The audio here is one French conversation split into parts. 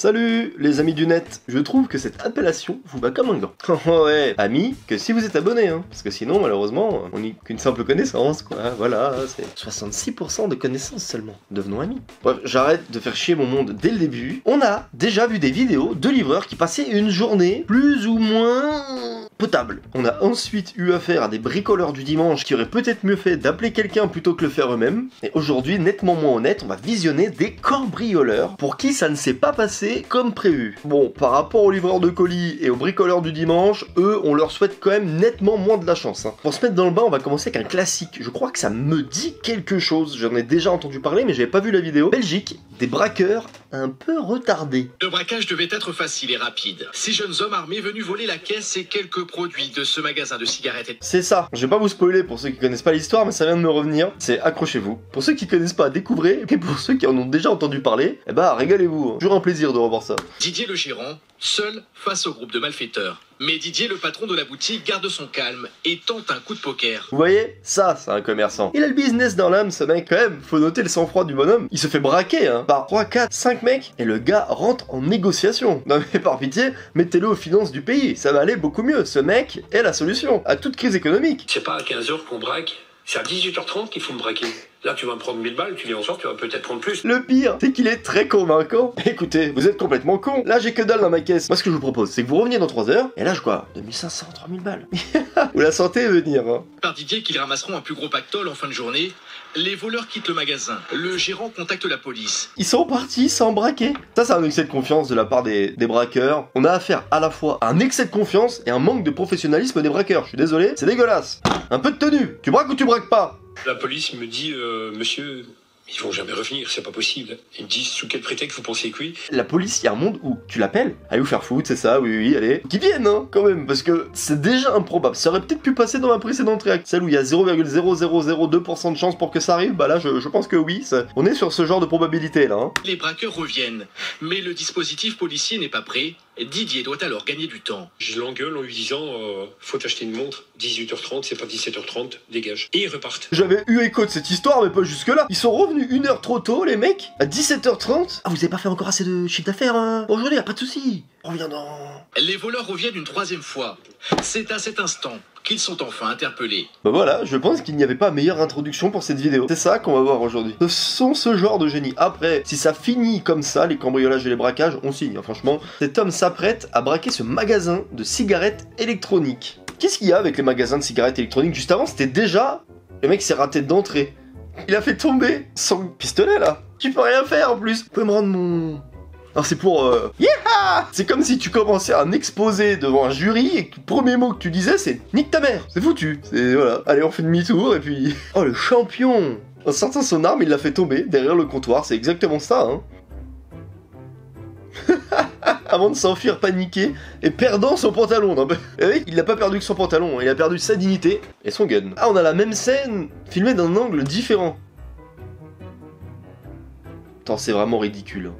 Salut les amis du net, je trouve que cette appellation vous va comme un gant. Oh ouais, amis, que si vous êtes abonné, hein, parce que sinon malheureusement on n'est qu'une simple connaissance quoi, voilà, c'est 66% de connaissances seulement, devenons amis. Bref, j'arrête de faire chier mon monde dès le début. On a déjà vu des vidéos de livreurs qui passaient une journée plus ou moins potable. On a ensuite eu affaire à des bricoleurs du dimanche qui auraient peut-être mieux fait d'appeler quelqu'un plutôt que le faire eux-mêmes. Et aujourd'hui, nettement moins honnête, on va visionner des cambrioleurs pour qui ça ne s'est pas passé comme prévu. Bon, par rapport aux livreurs de colis et aux bricoleurs du dimanche, eux, on leur souhaite quand même nettement moins de la chance. Hein. Pour se mettre dans le bain, on va commencer avec un classique. Je crois que ça me dit quelque chose. J'en ai déjà entendu parler, mais j'avais pas vu la vidéo. Belgique, des braqueurs un peu retardés. Le braquage devait être facile et rapide. 6 jeunes hommes armés venus voler la caisse et quelques produits de ce magasin de cigarettes. C'est ça. Je vais pas vous spoiler pour ceux qui connaissent pas l'histoire, mais ça vient de me revenir. C'est accrochez-vous. Pour ceux qui connaissent pas, découvrez. Et pour ceux qui en ont déjà entendu parler, eh bah régalez-vous. Toujours un plaisir de revoir ça. Didier le gérant, seul face au groupe de malfaiteurs. Mais Didier, le patron de la boutique, garde son calme et tente un coup de poker. Vous voyez, ça, c'est un commerçant. Il a le business dans l'âme, ce mec, quand même. Faut noter le sang-froid du bonhomme. Il se fait braquer, hein, par 3, 4, 5 mecs, et le gars rentre en négociation. Non mais par pitié, mettez-le aux finances du pays. Ça va aller beaucoup mieux. Ce mec est la solution à toute crise économique. C'est pas à 15h qu'on braque, c'est à 18h30 qu'il faut me braquer. Là, tu vas me prendre 1000 balles, tu viens en soir, tu vas peut-être prendre plus. Le pire, c'est qu'il est très convaincant. Écoutez, vous êtes complètement con. Là, j'ai que dalle dans ma caisse. Moi, ce que je vous propose, c'est que vous reveniez dans 3 heures, et là, je quoi 2500, 3000 balles. Vous la sentez venir, hein. Par Didier qu'ils ramasseront un plus gros pactole en fin de journée, les voleurs quittent le magasin. Le gérant contacte la police. Ils sont partis sans braquer. Ça, c'est un excès de confiance de la part des braqueurs. On a affaire à la fois à un excès de confiance et un manque de professionnalisme des braqueurs. Je suis désolé, c'est dégueulasse. Un peu de tenue. Tu braques ou tu braques pas? La police me dit, monsieur, ils vont jamais revenir, c'est pas possible. Ils me disent, sous quel prétexte vous pensez que oui? La police, il y a un monde où tu l'appelles, allez vous faire foutre, c'est ça, oui, allez. Qu'ils viennent, hein, quand même, parce que c'est déjà improbable. Ça aurait peut-être pu passer dans ma précédente réaction, celle où il y a 0,0002% de chance pour que ça arrive, bah là, je pense que oui, on est sur ce genre de probabilité, là. Hein. Les braqueurs reviennent, mais le dispositif policier n'est pas prêt. Didier doit alors gagner du temps. Je l'engueule en lui disant, faut t'acheter une montre, 18h30, c'est pas 17h30, dégage. Et ils repartent. J'avais eu écho de cette histoire, mais pas jusque-là. Ils sont revenus 1 heure trop tôt, les mecs, à 17h30. Ah, vous avez pas fait encore assez de chiffre d'affaires aujourd'hui, y a pas de soucis. Reviens dans... Les voleurs reviennent une 3e fois. C'est à cet instant qu'ils sont enfin interpellés. Bah voilà, je pense qu'il n'y avait pas meilleure introduction pour cette vidéo. C'est ça qu'on va voir aujourd'hui. Ce sont ce genre de génies. Après, si ça finit comme ça, les cambriolages et les braquages, on signe, hein, franchement. Cet homme s'apprête à braquer ce magasin de cigarettes électroniques. Qu'est-ce qu'il y a avec les magasins de cigarettes électroniques? Juste avant, c'était déjà... Le mec s'est raté d'entrée. Il a fait tomber son pistolet, là. Tu peux rien faire, en plus. Vous pouvez me rendre mon... Alors c'est pour... Yeah! C'est comme si tu commençais un exposé devant un jury et que le premier mot que tu disais c'est « Nique ta mère !» C'est foutu. C'est... Voilà. Allez, on fait demi-tour et puis... Oh, le champion! En sortant son arme, il l'a fait tomber derrière le comptoir. C'est exactement ça, hein. Avant de s'enfuir paniqué et perdant son pantalon. Non, oui, il n'a pas perdu que son pantalon, il a perdu sa dignité et son gun. Ah, on a la même scène filmée d'un angle différent. Attends, c'est vraiment ridicule.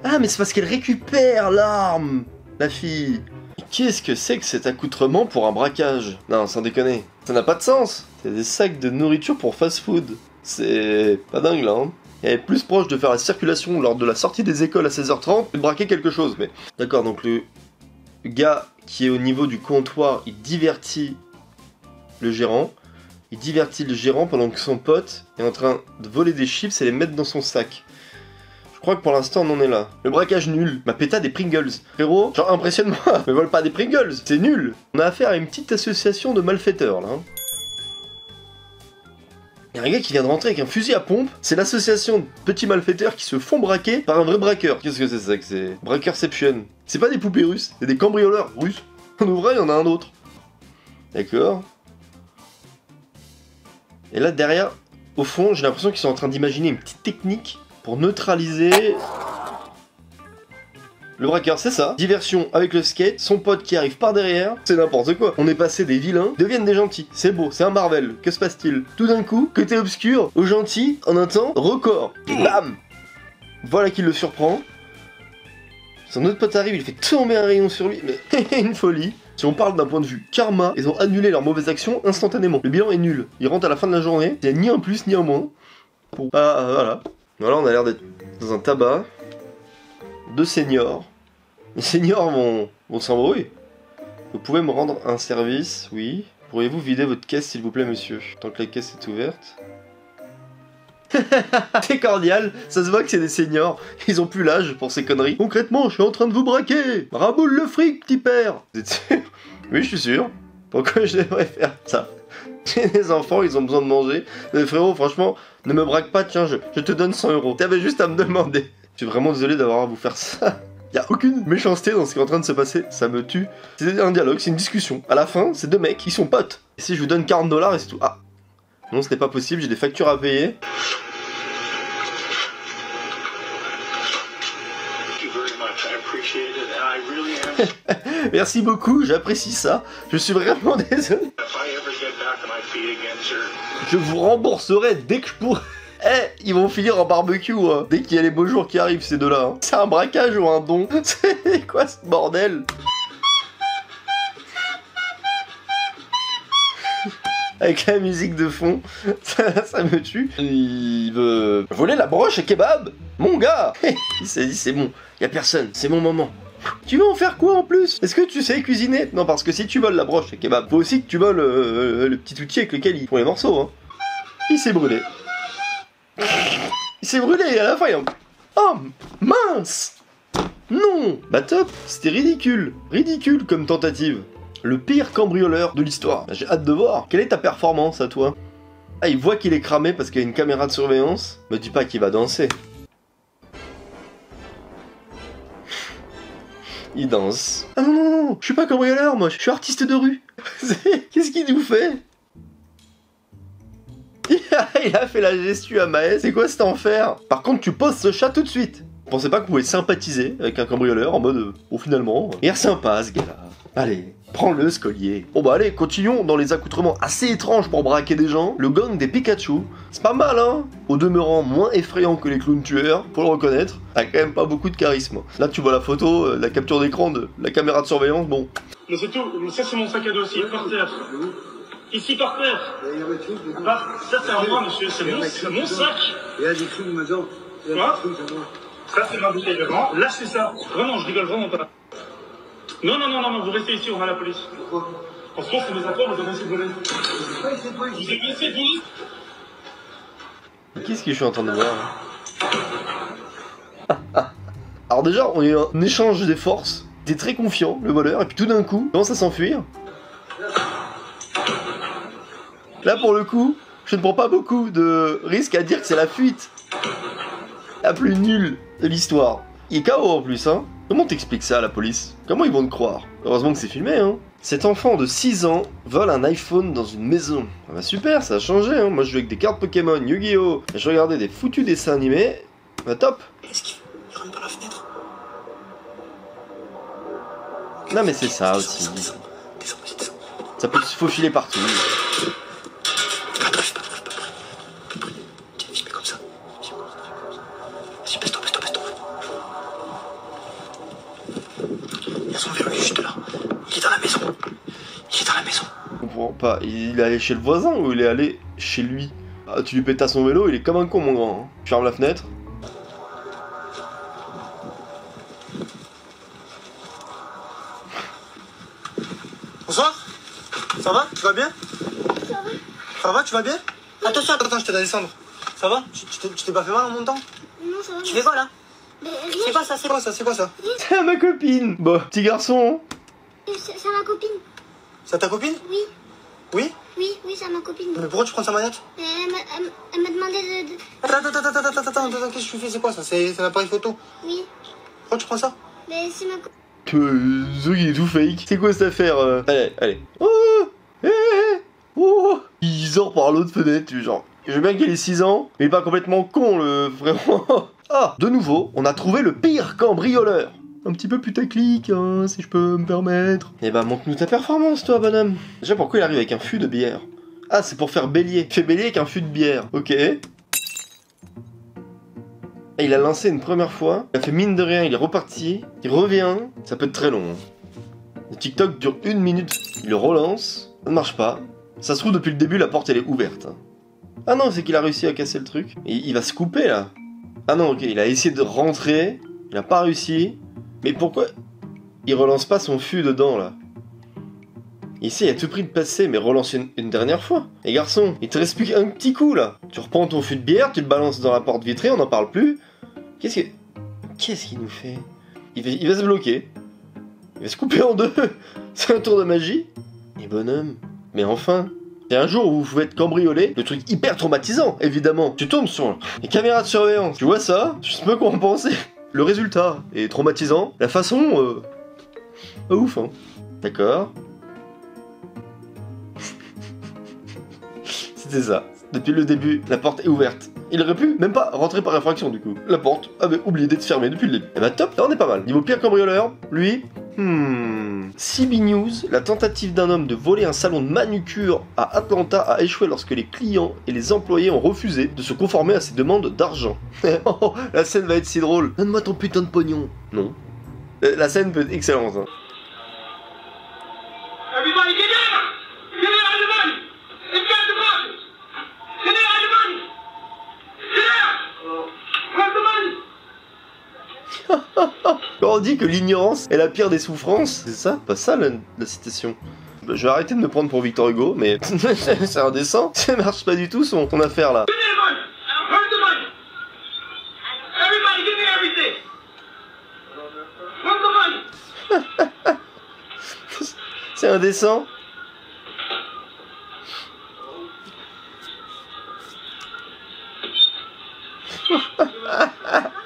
Ah, mais c'est parce qu'elle récupère l'arme, la fille. Qu'est-ce que c'est que cet accoutrement pour un braquage? Non, sans déconner. Ça n'a pas de sens. C'est des sacs de nourriture pour fast-food. C'est pas dingue, là, hein. Il est plus proche de faire la circulation lors de la sortie des écoles à 16h30 que de braquer quelque chose, mais... D'accord, donc le gars qui est au niveau du comptoir, il divertit le gérant. Il divertit le gérant pendant que son pote est en train de voler des chips et les mettre dans son sac. Je crois que pour l'instant on en est là. Le braquage nul. Ma péta des Pringles. Frérot, genre impressionne-moi. Me vole pas des Pringles, c'est nul. On a affaire à une petite association de malfaiteurs là. Hein. Il y a un gars qui vient de rentrer avec un fusil à pompe. C'est l'association de petits malfaiteurs qui se font braquer par un vrai braqueur. Qu'est-ce que c'est ça que c'est? Braqueurception. C'est pas des poupées russes, c'est des cambrioleurs russes. En ouvrant, il y en a un autre. D'accord. Et là derrière, au fond, j'ai l'impression qu'ils sont en train d'imaginer une petite technique pour neutraliser le braqueur, c'est ça. Diversion avec le skate, son pote qui arrive par derrière, c'est n'importe quoi. On est passé des vilains, deviennent des gentils. C'est beau, c'est un Marvel. Que se passe-t-il? Tout d'un coup, côté obscur, aux gentils, en un temps, record. Bam! Voilà qui le surprend. Son autre pote arrive, il fait tomber un rayon sur lui, mais une folie. Si on parle d'un point de vue karma, ils ont annulé leurs mauvaises actions instantanément. Le bilan est nul. Ils rentrent à la fin de la journée, il n'y a ni un plus ni un moins. Voilà. Voilà, on a l'air d'être dans un tabac. 2 seniors. Les seniors vont s'embrouiller. Vous pouvez me rendre un service, oui. Pourriez-vous vider votre caisse, s'il vous plaît, monsieur? Tant que la caisse est ouverte. C'est cordial, ça se voit que c'est des seniors. Ils ont plus l'âge pour ces conneries. Concrètement, je suis en train de vous braquer. Raboule le fric, petit père. Vous êtes sûr? Oui, je suis sûr. Pourquoi je devrais faire ça? J'ai des enfants, ils ont besoin de manger. Mais frérot, franchement, ne me braque pas, tiens, je te donne 100 €. T'avais juste à me demander. Je suis vraiment désolé d'avoir à vous faire ça. Y a aucune méchanceté dans ce qui est en train de se passer, ça me tue. C'est un dialogue, c'est une discussion. À la fin, c'est 2 mecs qui sont potes. Et si je vous donne 40 $ et c'est tout. Ah, non, ce n'est pas possible, j'ai des factures à payer. Merci beaucoup, j'apprécie ça. Je suis vraiment désolé. Je vous rembourserai dès que je pourrai. Eh, ils vont finir en barbecue, hein. Dès qu'il y a les beaux jours qui arrivent, ces deux-là. Hein. C'est un braquage ou un don? C'est quoi ce bordel? Avec la musique de fond, ça me tue. Il veut voler la broche à kebab. Mon gars. Il s'est dit, c'est bon, y a personne, c'est mon moment. Tu veux en faire quoi en plus? Est-ce que tu sais cuisiner? Non, parce que si tu voles la broche à kebab, faut aussi que tu voles le petit outil avec lequel ils font les morceaux. Hein. Il s'est brûlé. Il s'est brûlé et à la fin il... Oh mince! Non! Bah top, c'était ridicule. Ridicule comme tentative. Le pire cambrioleur de l'histoire. J'ai hâte de voir. Quelle est ta performance à toi? Ah, il voit qu'il est cramé parce qu'il y a une caméra de surveillance. Me dis pas qu'il va danser. Il danse. Ah non, non, non, je suis pas cambrioleur, moi, je suis artiste de rue. Qu'est-ce qu'il nous fait? Il a fait la gestu à Maës. C'est quoi cet enfer? Par contre, tu poses ce chat tout de suite. Vous pensez pas que vous pouvez sympathiser avec un cambrioleur en mode oh finalement, il est sympa ce gars-là. Allez, prends-le ce collier. Bon bah allez, continuons dans les accoutrements assez étranges pour braquer des gens. Le gang des Pikachu, c'est pas mal hein. Au demeurant moins effrayant que les clowns tueurs, faut le reconnaître. A quand même pas beaucoup de charisme. Là tu vois la photo, la capture d'écran de la caméra de surveillance, bon. Mais c'est tout, ça c'est mon sac à dos aussi, par terre. Ici par terre. Ah, ça c'est à moi monsieur, c'est mon sac. Il y a des trucs major. Quoi? Ça c'est ma bouteille de vin. Lâchez ça. Vraiment, je rigole vraiment pas. Non, non, non, non, vous restez ici, on va à la police. Parce que c'est mes affaires, vous avez essayé de voler. Vous avez essayé de voler? Qu'est-ce que je suis en train de voir? Alors déjà, on est en échange des forces. Il était très confiant, le voleur, et puis tout d'un coup, il commence à s'enfuir. Là, pour le coup, je ne prends pas beaucoup de risques à dire que c'est la fuite la plus nulle de l'histoire. Il est KO en plus, hein. Comment t'expliques ça à la police? Comment ils vont te croire? Heureusement que c'est filmé, hein. Cet enfant de 6 ans vole un iPhone dans une maison. Ah bah super, ça a changé, hein. Moi je joue avec des cartes Pokémon, Yu-Gi-Oh! Et je regardais des foutus dessins animés. Bah top. Qu'est-ce qu'il fait? Il rentre par la fenêtre. Non mais c'est ça aussi. Ça peut se faufiler partout. Pas. Il est allé chez le voisin ou il est allé chez lui? Ah, tu lui pètes à son vélo, il est comme un con mon grand. Hein. Je ferme la fenêtre. Bonsoir. Ça va? Tu vas bien? Ça va, tu vas bien? Attention, attends, je t'aide à descendre. Ça va? Tu t'es pas fait mal en montant? Non, ça va. Tu fais quoi là? C'est quoi ça? C'est quoi ça? C'est quoi ça? C'est ma copine. Bon, petit garçon. C'est ma copine. C'est ta copine? Oui. Oui? Oui, c'est ma copine. Mais pourquoi tu prends sa manette? Elle m'a demandé de... Attends, qu'est-ce que tu fais? C'est quoi ça? C'est un appareil photo? Oui. Pourquoi tu prends ça? Mais c'est ma copine. Il est tout fake. C'est quoi cette affaire? Allez. Oh, oh. Il sort par l'autre fenêtre, genre. Je veux bien qu'il ait 6 ans, mais il est pas complètement con, le frérot. Ah, de nouveau, on a trouvé le pire cambrioleur. Un petit peu putaclic, hein, si je peux me permettre. Eh ben, montre-nous ta performance, toi, bonhomme. Déjà, pourquoi il arrive avec un fût de bière? Ah, c'est pour faire bélier. Il fait bélier avec un fût de bière. Ok. Et il a lancé une première fois. Il a fait mine de rien, il est reparti. Il revient. Ça peut être très long. Hein. Le TikTok dure 1 minute. Il le relance. Ça ne marche pas. Ça se trouve, depuis le début, la porte, elle est ouverte. Hein. Ah non, c'est qu'il a réussi à casser le truc. Et il va se couper, là. Ah non, ok, il a essayé de rentrer. Il a pas réussi. Mais pourquoi il relance pas son fût dedans, là? Ici, il a tout pris de passer, mais relance une dernière fois. Et garçon, il te reste plus qu'un petit coup, là. Tu reprends ton fût de bière, tu le balances dans la porte vitrée, on n'en parle plus. Qu'est-ce qu'il nous fait? Il va se bloquer. Il va se couper en deux. C'est un tour de magie. Et bonhomme. Mais enfin... C'est un jour où vous pouvez être cambriolé, le truc hyper traumatisant, évidemment. Tu tombes sur les caméras de surveillance, tu vois ça, je sais pas quoi en penser. Le résultat est traumatisant, la façon... pas ouf, hein. D'accord. C'était ça. Depuis le début, la porte est ouverte. Il aurait pu même pas rentrer par infraction, du coup. La porte avait oublié d'être fermée depuis le début. Eh bah top, là on est pas mal. Niveau pire cambrioleur, lui... CB News, la tentative d'un homme de voler un salon de manucure à Atlanta a échoué lorsque les clients et les employés ont refusé de se conformer à ses demandes d'argent. Oh, la scène va être si drôle. Donne-moi ton putain de pognon. Non. La scène peut être excellente. Hein. Everybody get down! Get out of the money! It's got the money! Get out of the money! Get out! Where's the money? Quand on dit que l'ignorance est la pire des souffrances, c'est ça? Pas ça la citation. Je vais arrêter de me prendre pour Victor Hugo, mais c'est indécent. Ça marche pas du tout son affaire là. Give me the money! Where's the money? Everybody give me everything! Where's the money? C'est indécent.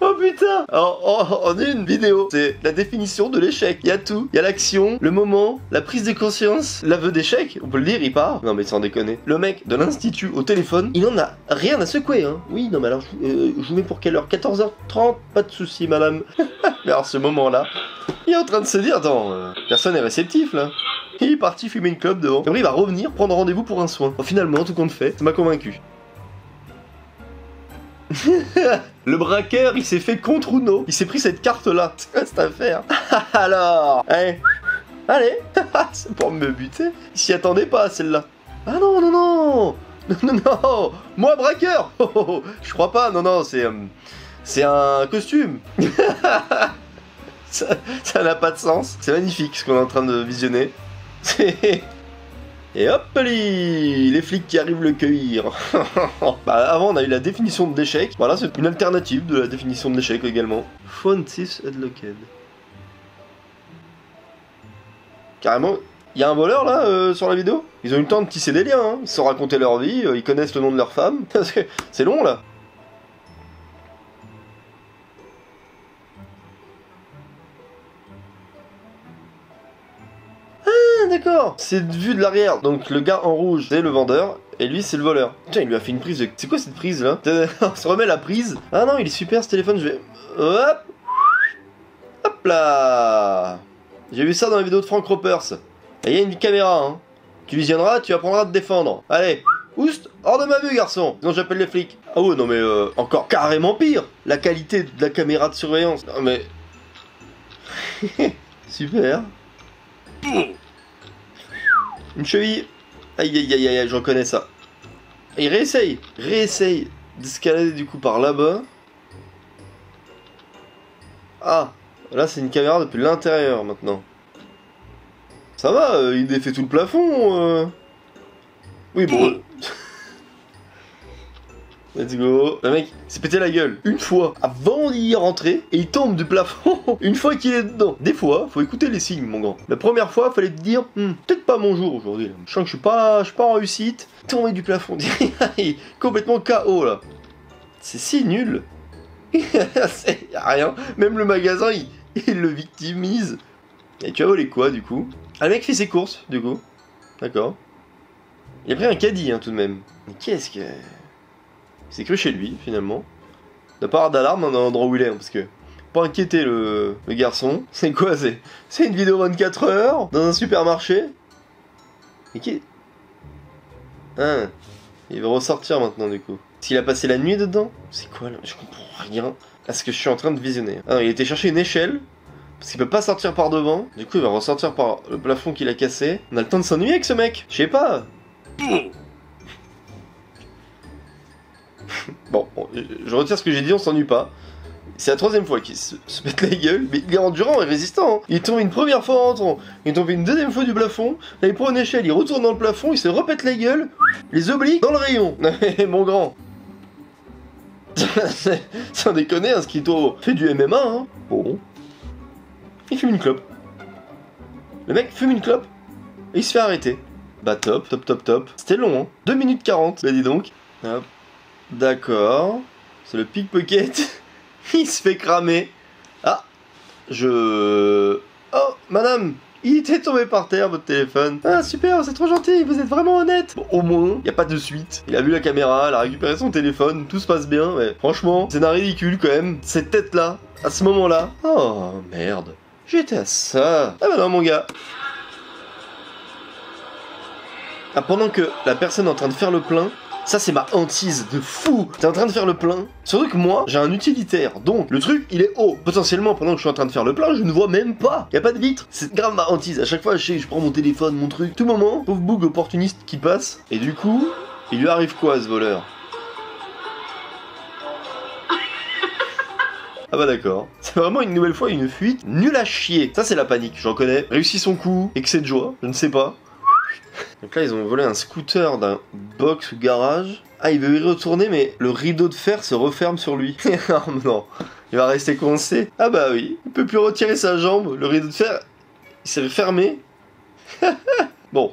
Oh putain! Alors, en une vidéo, c'est la définition de l'échec. Il y a tout. Il y a l'action, le moment, la prise de conscience, l'aveu d'échec, on peut le dire, il part. Non mais sans déconner. Le mec de l'institut au téléphone, il en a rien à secouer, hein. Oui, non mais alors, je vous mets pour quelle heure? 14h30? Pas de soucis, madame. Mais alors, ce moment-là, il est en train de se dire, attends, personne n'est réceptif, là. Il est parti fumer une clope devant. Et après, il va revenir prendre rendez-vous pour un soin. Bon, finalement, tout compte fait, ça m'a convaincu. Le braqueur, il s'est fait contre Uno. Il s'est pris cette carte-là. C'est quoi cette affaire? Alors, allez, c'est pour me buter. Il s'y attendait pas, celle-là. Ah non, non, non. Non, non, moi braqueur. Oh, oh, oh. Je crois pas, non, non, c'est un costume. Ça n'a pas de sens. C'est magnifique ce qu'on est en train de visionner. Et hop les flics qui arrivent le cueillir. Bah, avant on a eu la définition de l'échec. Voilà, c'est une alternative de la définition de l'échec également. Phone thief unlocked. Carrément, il y a un voleur là sur la vidéo. Ils ont eu le temps de tisser des liens, hein. Ils se sont racontés leur vie, ils connaissent le nom de leur femme. Parce que c'est long là. D'accord, c'est vu de l'arrière. Donc le gars en rouge, c'est le vendeur, et lui, c'est le voleur. Tiens, il lui a fait une prise de... C'est quoi cette prise, là? On se remet la prise. Ah non, il est super, ce téléphone, je vais... Hop. Hop là. J'ai vu ça dans la vidéo de Frank Ropers. Et il y a une caméra, hein. Tu visionneras, tu apprendras à te défendre. Allez, oust, hors de ma vue, garçon. Sinon, j'appelle les flics. Ah ouais, non mais... encore carrément pire. La qualité de la caméra de surveillance. Non mais... Super. Une cheville. Aïe aïe aïe aïe, je reconnais ça. Et il réessaye d'escalader du coup par là-bas. Ah, là c'est une caméra depuis l'intérieur maintenant. Ça va, il défait tout le plafond. Oui bon. Let's go. Le mec s'est pété la gueule une fois avant d'y rentrer et il tombe du plafond une fois qu'il est dedans. Des fois, faut écouter les signes, mon grand. La première fois, fallait te dire peut-être pas mon jour aujourd'hui. Je sens que je suis pas en réussite. Tomber du plafond, il est complètement KO là. C'est si nul. Y a rien. Même le magasin, il le victimise. Et tu as volé quoi du coup? Ah, le mec fait ses courses du coup. D'accord. Il a pris un caddie hein, tout de même. Mais qu'est-ce que... C'est cru chez lui, finalement. Il n'a pas avoir d'alarme dans l'endroit où il est, hein, parce que... Pas inquiéter le garçon. C'est quoi, c'est une vidéo 24 heures dans un supermarché? Mais qui... Hein. Il va ressortir maintenant, du coup. S'il a passé la nuit dedans? C'est quoi, là? Je comprends rien à ce que je suis en train de visionner. Ah non, il était chercher une échelle, parce qu'il peut pas sortir par devant. Du coup, il va ressortir par le plafond qu'il a cassé. On a le temps de s'ennuyer avec ce mec? Je sais pas. Bon, je retire ce que j'ai dit, on s'ennuie pas. C'est la 3e fois qu'il se pète la gueule, mais il est endurant et résistant. Hein. Il est tombé une première fois en rentrant, il est tombé une 2e fois du plafond, là il prend une échelle, il retourne dans le plafond, il se repète la gueule, les obliques dans le rayon. Mon grand. Sans déconner, un Skito fait du MMA, hein. Bon. Il fume une clope. Le mec fume une clope et il se fait arrêter. Bah top. C'était long, hein. 2 minutes 40. Bah dis donc. Hop. D'accord. C'est le pickpocket. Il se fait cramer. Ah. Oh, madame. Il était tombé par terre, votre téléphone. Ah, super, c'est trop gentil, vous êtes vraiment honnête. Bon, au moins, y a pas de suite. Il a vu la caméra, il a récupéré son téléphone, tout se passe bien, mais franchement, c'est un ridicule quand même. Cette tête-là, à ce moment-là. Oh, merde. J'étais à ça. Ah bah non, mon gars. Ah, pendant que la personne est en train de faire le plein, ça c'est ma hantise de fou. T'es en train de faire le plein. Surtout que moi, j'ai un utilitaire. Donc, le truc, il est haut. Potentiellement, pendant que je suis en train de faire le plein, je ne vois même pas. Y a pas de vitre. C'est grave ma hantise. À chaque fois, je prends mon téléphone, mon truc. Tout moment, pauvre boug opportuniste qui passe. Et du coup, il lui arrive quoi à ce voleur? Ah bah d'accord. C'est vraiment une nouvelle fois une fuite nulle à chier. Ça c'est la panique, j'en connais. Réussit son coup, excès de joie, je ne sais pas. Donc là ils ont volé un scooter d'un box ou garage. Ah il veut y retourner mais le rideau de fer se referme sur lui. Non, il va rester coincé. Ah bah oui, il peut plus retirer sa jambe. Le rideau de fer, il s'est fermé. Bon.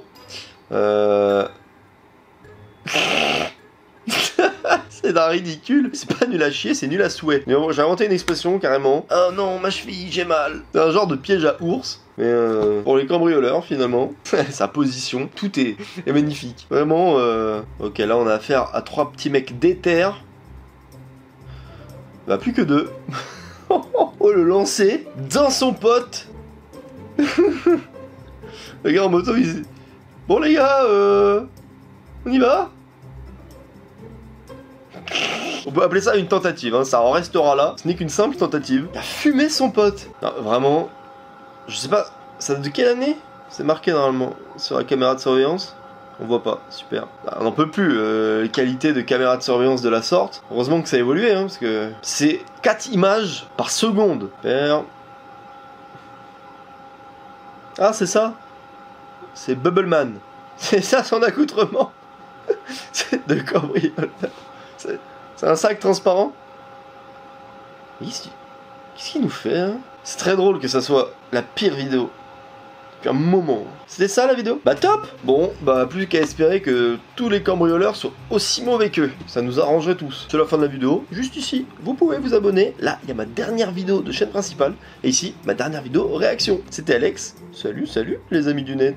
C'est d'un ridicule. C'est pas nul à chier, c'est nul à souhait. Mais bon, j'ai inventé une expression carrément. Oh non, ma cheville, j'ai mal. C'est un genre de piège à ours. Mais pour les cambrioleurs finalement. Sa position, tout est magnifique. Vraiment, ok, là on a affaire à 3 petits mecs déter. Bah plus que 2. Oh le lancer dans son pote. Le gars en moto, il... Bon les gars, on y va? On peut appeler ça une tentative, hein. Ça en restera là. Ce n'est qu'une simple tentative. Il a fumé son pote. Non, vraiment, je sais pas, ça date de quelle année? C'est marqué normalement sur la caméra de surveillance. On voit pas, super. On n'en peut plus, les qualités de caméra de surveillance de la sorte. Heureusement que ça a évolué, hein, parce que c'est 4 images par seconde. Ah, c'est ça? C'est Bubbleman. C'est ça son accoutrement. C'est de cambrioleur. C'est un sac transparent. Qu'est-ce qu'il nous fait, hein? C'est très drôle que ça soit la pire vidéo depuis un moment. C'était ça la vidéo? Bah top! Bon, bah plus qu'à espérer que tous les cambrioleurs soient aussi mauvais qu'eux. Ça nous arrangerait tous. C'est la fin de la vidéo. Juste ici, vous pouvez vous abonner. Là, il y a ma dernière vidéo de chaîne principale. Et ici, ma dernière vidéo réaction. C'était Alex. Salut les amis du net.